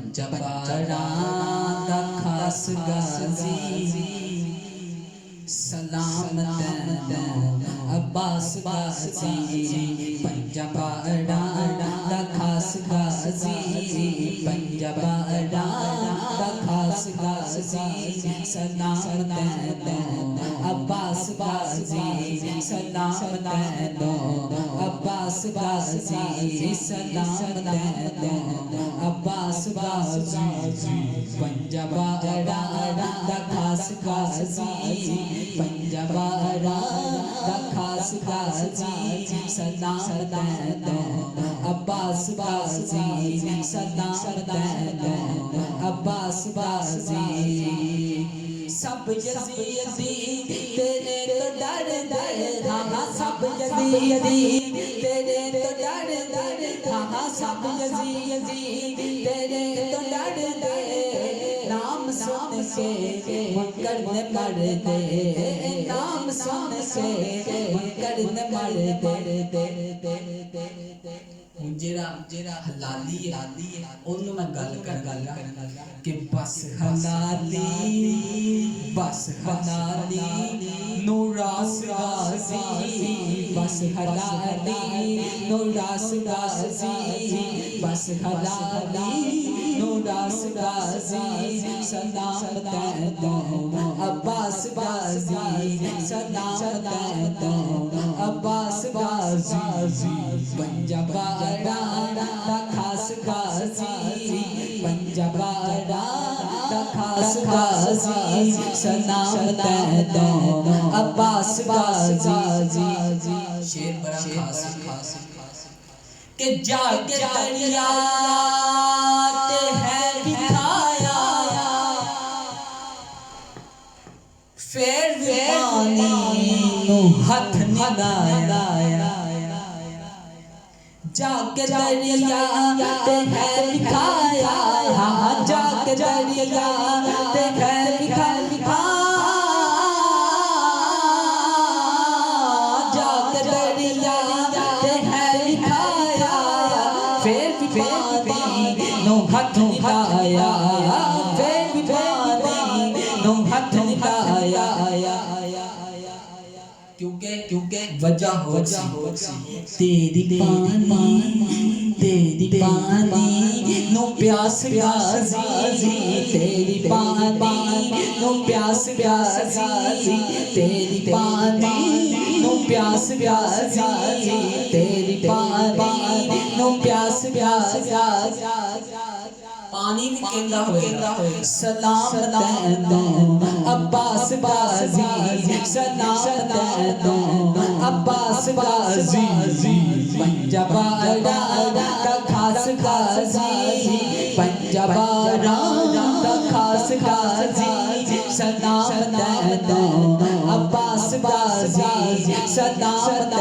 पंजबारा दा खास गाजी सलाम तैनू अब्बास गाजी पंजबारा दा खास गाजी पंजबारा दा खास गाजी सलाम तैनू अब्बास गाजी सलाम तैनू अब्बास गाजी सलाम तैनू अब्बास गाजी पंजबारा दा खास गाजी पंजबारा दा खास गाजी सलाम तैनू अब्बास गाजी सलाम तैनू अब्बास गाजी सब यजीदी तेरे तो डरदे हाँ सब यजीदी तेरे तो डरदे हाँ सब यजीदी तेरे तो डरदे नाम सुन के मुनकर ने मर दे नाम सुन के मुनकर ने मर दे जेरा हलाली ओनू मैं गल करगा कि बस हलाली नूरास गाजी बस हलाली नूरास गाजी बस हलाली नूरास गाजी सलाम तैनू अब्बास गाजी सलाम तैनू अब्बास गाजी पंजबारा दा खास गाजी पंजबारा दा खास गाजी सलाम तैनू अब्बास गाजी शेर बड़ा खास के जाके दरिया ते है बिठाया फिर पानी नू हथ निलाया जाके दरिया ते है बिठाया हाँ जाके दरिया ते है बिठाया जाके दरिया ते है बिठाया फिर भी पानी नो हाथ निलाया फिर भी पानी नो हाथ निलाया क्योंकि वजह हो तेरी पानी नो प्यास गाजी तेरी पानी नो प्यास गाजी तेरी पानी नो प्यास गाजी तेरी पानी नो प्यास गाजी पानी भी कहंदा होए सलाम तैनू अब्बास गाजी सलाम तैनू अब्बास गाजी पंजबारा दा खास गाजी पंजबारा दा खास गाजी सलाम तैनू अब्बास गाजी सलाम